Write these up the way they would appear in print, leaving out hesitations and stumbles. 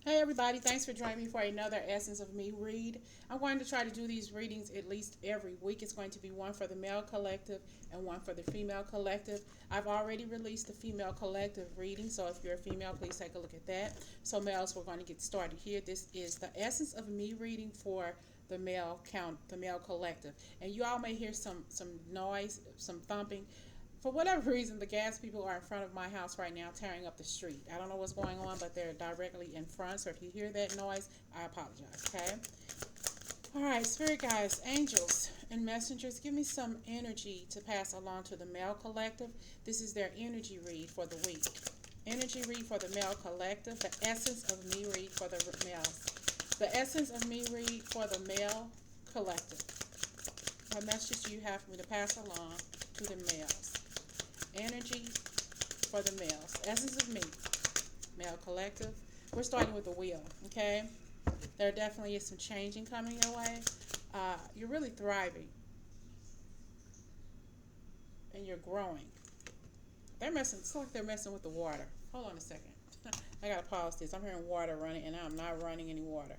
Hey everybody, thanks for joining me for another Essence of Me read. I'm going to try to do these readings at least every week. It's going to be one for the male collective and one for the female collective. I've already released the female collective reading, so if you're a female, please take a look at that. So males, we're going to get started here. This is the Essence of Me reading for the male collective. And you all may hear some noise, some thumping. For whatever reason, the gas people are in front of my house right now tearing up the street. I don't know what's going on, but they're directly in front. So if you hear that noise, I apologize, okay? All right, spirit guides, angels, and messengers, give me some energy to pass along to the male collective. This is their energy read for the week. Energy read for the male collective. The essence of me read for the males. The essence of me read for the male collective. What message do you have for me to pass along to the males? Energy for the males. Essence of me, male collective. We're starting with the wheel, okay? There definitely is some changing coming your way. You're really thriving and you're growing. They're messing, it's like they're messing with the water. Hold on a second. I gotta pause this. I'm hearing water running and I'm not running any water.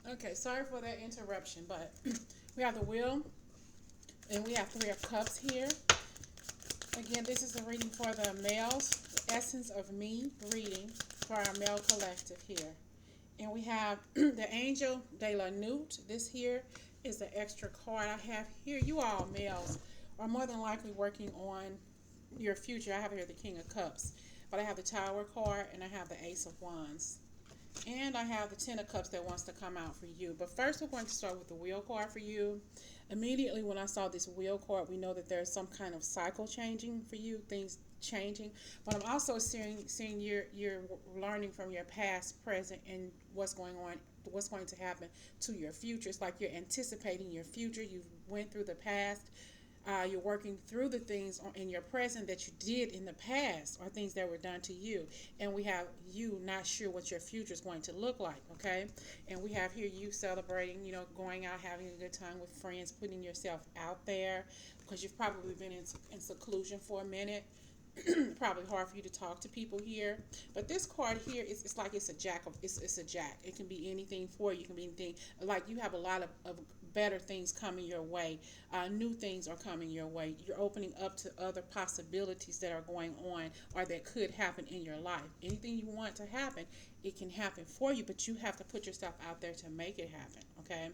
Okay, sorry for that interruption, but we have the wheel and we have Three of Cups here. Again, this is a reading for the males, the essence of me reading for our male collective here. And we have the Angel de la Newt. This here is the extra card I have here. You all males are more than likely working on your future. I have here the King of Cups, but I have the Tower card and I have the Ace of Wands. And I have the Ten of Cups that wants to come out for you. But first we're going to start with the Wheel card for you. Immediately when I saw this Wheel card, we know that there's some kind of cycle changing for you, things changing. But I'm also seeing you're learning from your past, present, and what's going on, what's going to happen to your future. It's like you're anticipating your future. You've went through the past. You're working through the things in your present that you did in the past or things that were done to you. And we have you not sure what your future is going to look like, okay? And we have here you celebrating, going out, having a good time with friends, putting yourself out there because you've probably been in seclusion for a minute. Probably hard for you to talk to people here, but this card here is it's like it's a jack of it's a jack. It can be anything for you. It can be anything, like you have a lot of better things coming your way. New things are coming your way. You're opening up to other possibilities that are going on or that could happen in your life. Anything you want to happen, it can happen for you, but you have to put yourself out there to make it happen, okay?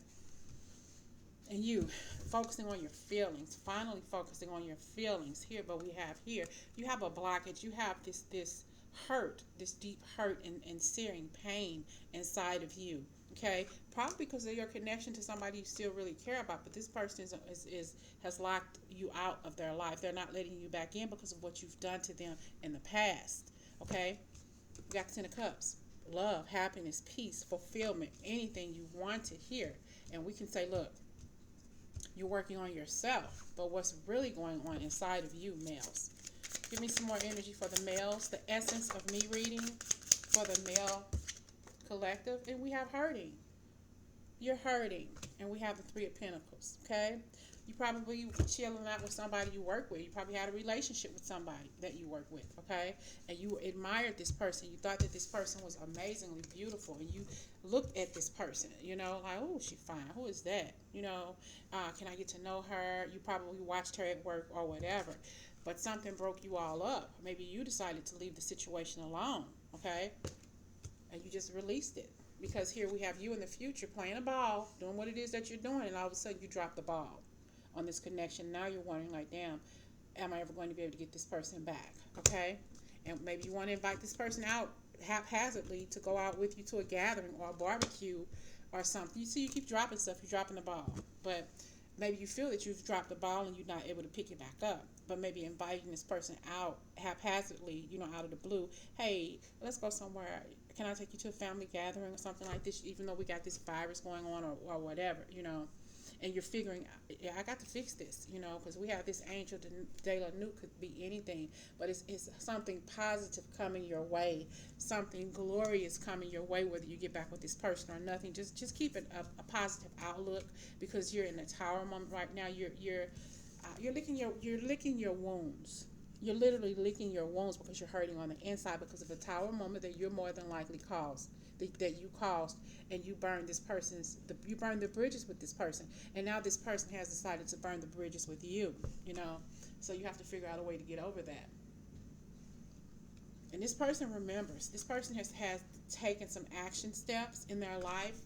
And you focusing on your feelings, finally focusing on your feelings here. But we have here, you have a blockage. You have this hurt, this deep hurt and searing pain inside of you, okay? Probably because of your connection to somebody you still really care about, but this person is has locked you out of their life. They're not letting you back in because of what you've done to them in the past, okay? You got the Ten of Cups. Love, happiness, peace, fulfillment, anything you want to hear. And we can say, look, you're working on yourself, but what's really going on inside of you, males? Give me some more energy for the males. The essence of me reading for the male collective. And we have hurting. You're hurting. And we have the Three of Pentacles, okay? You probably chilling out with somebody you work with. You probably had a relationship with somebody that you work with, okay? And you admired this person. You thought that this person was amazingly beautiful. And you looked at this person, like, oh, she's fine. Who is that? Can I get to know her? You probably watched her at work or whatever. But something broke you all up. Maybe you decided to leave the situation alone, okay? And you just released it. Because here we have you in the future playing a ball, doing what it is that you're doing, and all of a sudden you drop the ball on this connection. Now you're wondering, like, damn, am I ever going to be able to get this person back? Okay? And maybe you want to invite this person out haphazardly to go out with you to a gathering or a barbecue or something. You see, you keep dropping stuff, you're dropping the ball. But maybe you feel that you've dropped the ball and you're not able to pick it back up. But maybe inviting this person out haphazardly, out of the blue. Hey, let's go somewhere. Can I take you to a family gathering or something like this, even though we got this virus going on or whatever, and you're figuring, yeah, I got to fix this, because we have this angel de la Newt, could be anything, but it's something positive coming your way, something glorious coming your way, whether you get back with this person or nothing. Just keep it a positive outlook, because you're in a tower moment right now. You're licking your wounds. You're literally licking your wounds because you're hurting on the inside because of the tower moment that you're more than likely caused, that you caused, and you burned you burned the bridges with this person, and now this person has decided to burn the bridges with you. You know, so you have to figure out a way to get over that. And this person remembers. This person has taken some action steps in their life,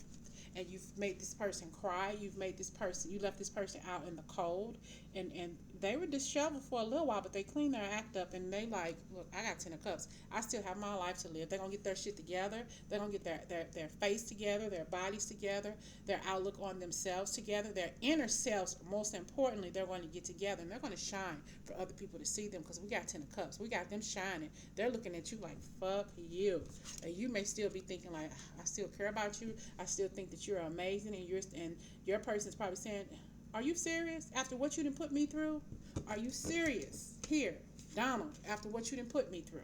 and you've made this person cry. You left this person out in the cold, and they were disheveled for a little while, but they cleaned their act up, and they like, look, I got 10 of cups. I still have my life to live. They're gonna get their shit together. They're gonna get their face together, their bodies together, their outlook on themselves together, their inner selves. Most importantly, they're going to get together, and they're going to shine for other people to see them, because we got 10 of cups. We got them shining. They're looking at you like, fuck you. And you may still be thinking like, I still care about you. I still think that you're amazing, and your person's probably saying, are you serious? After what you done put me through? Are you serious? Here, Donald, after what you done put me through.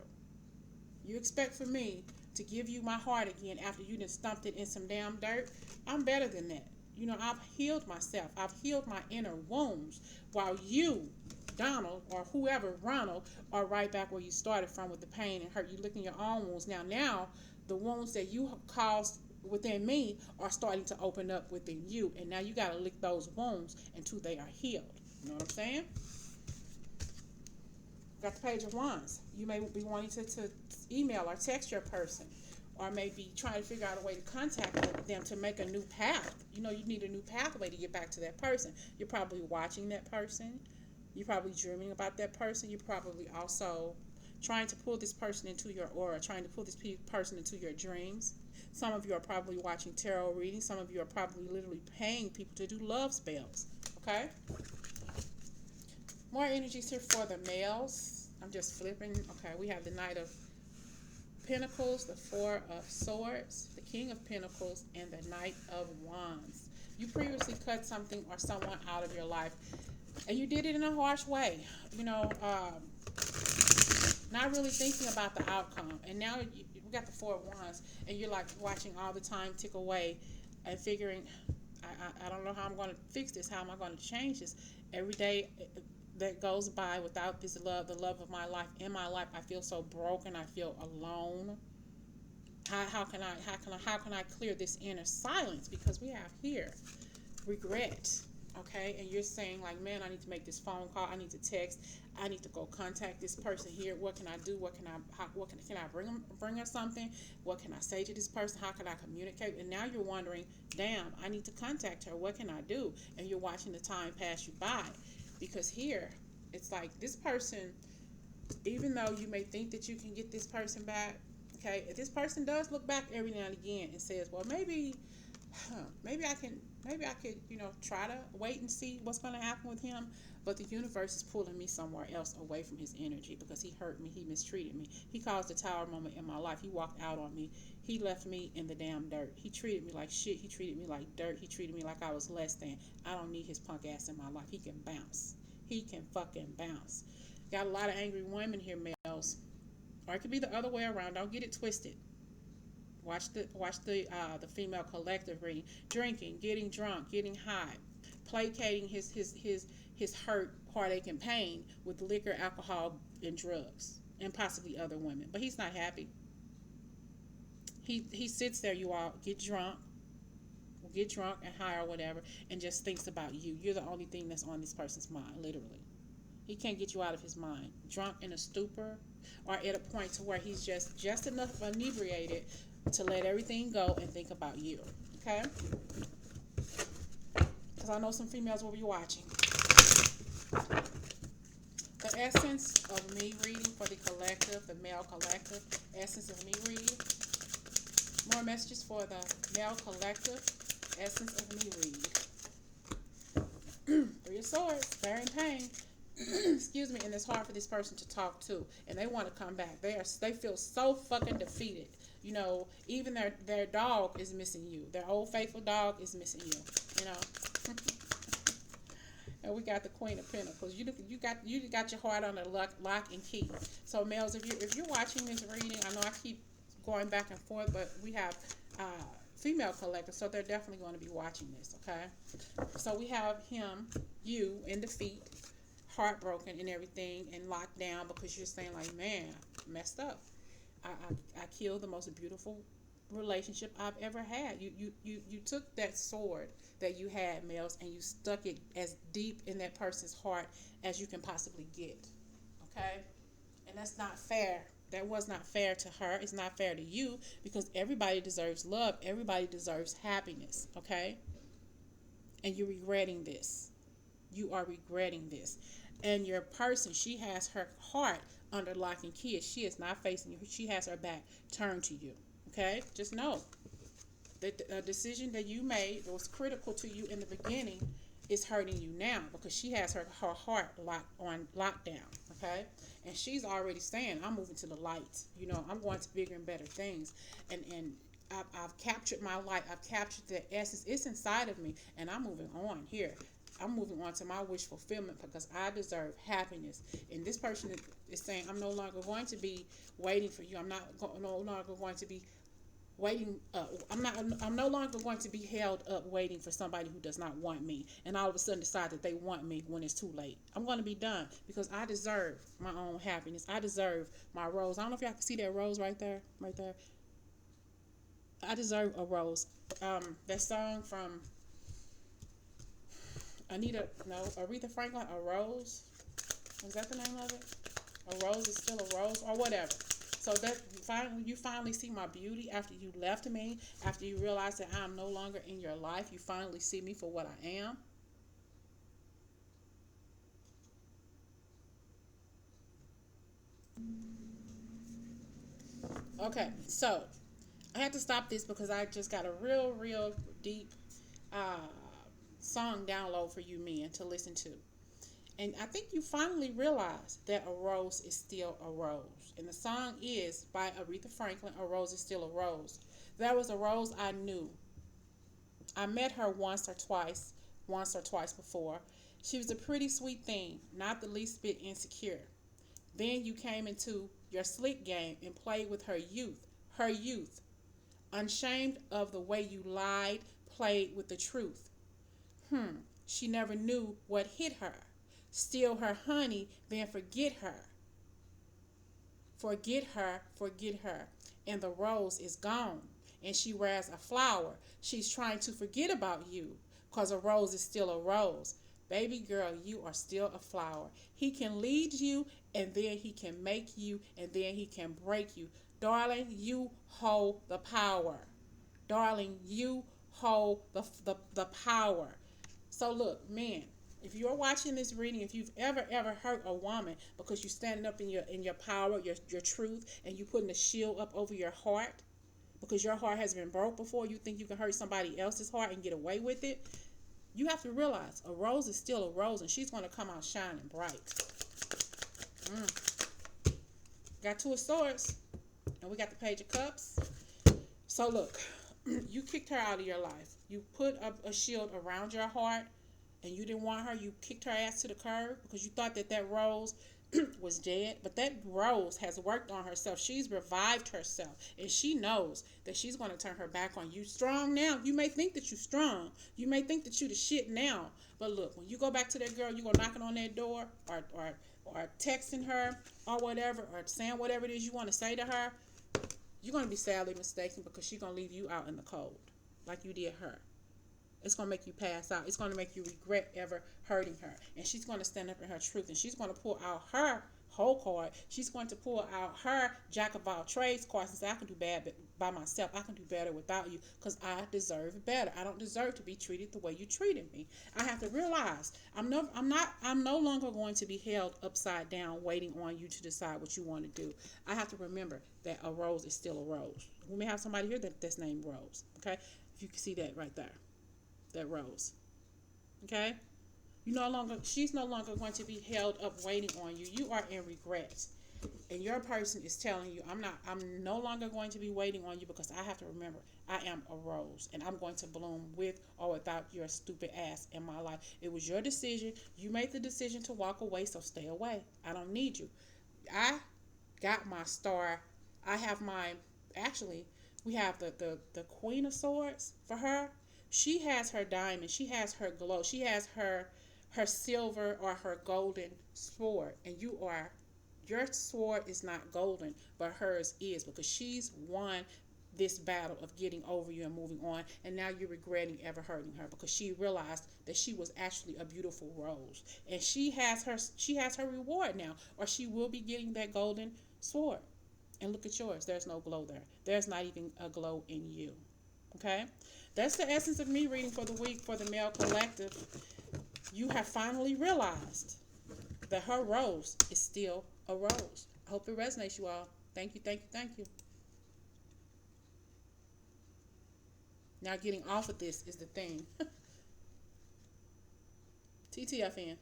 You expect for me to give you my heart again after you done stumped it in some damn dirt? I'm better than that. You know, I've healed myself. I've healed my inner wounds, while you, Donald, or whoever, Ronald, are right back where you started from with the pain and hurt. You licking your own wounds. Now, the wounds that you caused within me are starting to open up within you, and now you got to lick those wounds until they are healed. You know what I'm saying? Got the Page of Wands. You may be wanting to email or text your person, or maybe trying to figure out a way to contact them to make a new path. You know, you need a new pathway to get back to that person. You're probably watching that person. You're probably dreaming about that person. You're probably also trying to pull this person into your aura, trying to pull this person into your dreams. Some of you are probably watching tarot readings. Some of you are probably literally paying people to do love spells. Okay? More energies here for the males. I'm just flipping. Okay, we have the Knight of Pentacles, the Four of Swords, the King of Pentacles, and the Knight of Wands. You previously cut something or someone out of your life, and you did it in a harsh way. You know, not really thinking about the outcome. And now we got the Four of Wands, and you're like watching all the time tick away and figuring, I don't know how I'm going to fix this. How am I going to change this? Every day that goes by without this love, the love of my life in my life, I feel so broken. I feel alone. How can I clear this inner silence? Because we have here regret. Okay, and you're saying like, man, I need to make this phone call. I need to text. I need to go contact this person here. What can I do? Can I bring her something? What can I say to this person? How can I communicate? And now you're wondering, damn, I need to contact her. What can I do? And you're watching the time pass you by, because here it's like this person, even though you may think that you can get this person back, okay, if this person does look back every now and again and says, well, maybe I could, you know, try to wait and see what's going to happen with him. But the universe is pulling me somewhere else away from his energy, because he hurt me. He mistreated me. He caused a tower moment in my life. He walked out on me. He left me in the damn dirt. He treated me like shit. He treated me like dirt. He treated me like I was less than. I don't need his punk ass in my life. He can bounce. He can fucking bounce. Got a lot of angry women here, males. Or it could be the other way around. Don't get it twisted. Watch the female collective reading. Drinking, getting drunk, getting high, placating his hurt, heartache, and pain with liquor, alcohol, and drugs, and possibly other women. But he's not happy. He sits there, you all, get drunk and high or whatever, and just thinks about you. You're the only thing that's on this person's mind, literally. He can't get you out of his mind. Drunk in a stupor, or at a point to where he's just enough inebriated to let everything go and think about you. Okay? Because I know some females will be watching. The essence of me reading for the collective, the male collective, essence of me reading. More messages for the male collective, essence of me reading. Three of Swords, bearing pain. Excuse me, and it's hard for this person to talk to, and they want to come back. They feel so fucking defeated. You know, even their dog is missing you. Their old faithful dog is missing you. You know. And we got the Queen of Pentacles. You got your heart on the lock and key. So males, if you're watching this reading, I know I keep going back and forth, but we have female collectors, so they're definitely going to be watching this. Okay. So we have him, you in defeat, heartbroken and everything and locked down because you're saying like, man, I messed up. I killed the most beautiful relationship I've ever had. You took that sword that you had, males, and you stuck it as deep in that person's heart as you can possibly get. Okay? And that's not fair. That was not fair to her. It's not fair to you because everybody deserves love. Everybody deserves happiness. Okay? And you're regretting this. You are regretting this. And your person, she has her heart under lock and key. She is not facing you. She has her back turned to you. Okay? Just know that the decision that you made that was critical to you in the beginning is hurting you now because she has her heart locked on lockdown. Okay? And she's already saying, I'm moving to the light. You know, I'm going to bigger and better things. And I've captured my light. I've captured the essence. It's inside of me. And I'm moving on here. I'm moving on to my wish fulfillment because I deserve happiness. And this person is saying, I'm no longer going to be waiting for you. I'm no longer going to be waiting. I'm no longer going to be held up waiting for somebody who does not want me. And all of a sudden decide that they want me when it's too late. I'm going to be done because I deserve my own happiness. I deserve my rose. I don't know if y'all can see that rose right there. Right there. I deserve a rose. That song from Aretha Franklin, A Rose. Is that the name of it? A rose is still a rose, or whatever. So that you finally see my beauty after you left me, after you realize that I'm no longer in your life. You finally see me for what I am. Okay, so I had to stop this because I just got a real deep uh, song download for you men to listen to. And I think you finally realize that a rose is still a rose. And the song is by Aretha Franklin, A Rose is Still a Rose. There was a rose I knew. I met her once or twice before. She was a pretty sweet thing, not the least bit insecure. Then you came into your slick game and played with her youth, unshamed of the way you lied, played with the truth. She never knew what hit her. Steal her honey, then forget her. Forget her. And the rose is gone. And she wears a flower. She's trying to forget about you. Because a rose is still a rose. Baby girl, you are still a flower. He can lead you, and then he can make you, and then he can break you. Darling, you hold the power. Darling, you hold the power. So look, men, if you're watching this reading, if you've ever hurt a woman because you're standing up in your power, your truth, and you putting a shield up over your heart because your heart has been broke before, you think you can hurt somebody else's heart and get away with it, you have to realize a rose is still a rose, and she's going to come out shining bright. Got two of swords, and we got the page of cups. So look, you kicked her out of your life. You put up a shield around your heart, and you didn't want her. You kicked her ass to the curb because you thought that rose was dead. But that rose has worked on herself. She's revived herself, and she knows that she's going to turn her back on you. Strong now. You may think that you're strong. You may think that you the shit now. But look, when you go back to that girl, you go knocking on that door or texting her or whatever, or saying whatever it is you want to say to her, you're going to be sadly mistaken because she's going to leave you out in the cold like you did her. It's going to make you pass out. It's going to make you regret ever hurting her. And she's going to stand up in her truth. And she's going to pull out her whole card. She's going to pull out her jack of all trades card and say, I can do bad by myself. I can do better without you because I deserve better. I don't deserve to be treated the way you treated me. I have to realize I'm no longer going to be held upside down waiting on you to decide what you want to do. I have to remember that a rose is still a rose. We may have somebody here that's named Rose. Okay? If you can see that right there. That rose. Okay? She's no longer going to be held up waiting on you. You are in regret. And your person is telling you, I'm no longer going to be waiting on you because I have to remember, I am a rose and I'm going to bloom with or without your stupid ass in my life. It was your decision. You made the decision to walk away, so stay away. I don't need you. I got my star. We have the Queen of Swords for her. She has her diamond. She has her glow. She has her her silver or her golden sword, and your sword is not golden, but hers is, because she's won this battle of getting over you and moving on, and now you're regretting ever hurting her, because she realized that she was actually a beautiful rose, and she has her reward now, or she will be getting that golden sword. And look at yours, there's no glow there. There's not even a glow in you. Okay, that's the essence of me reading for the week for the male collective. You have finally realized that her rose is still a rose. I hope it resonates, you all. Thank you, thank you, thank you. Now getting off of this is the thing. TTFN.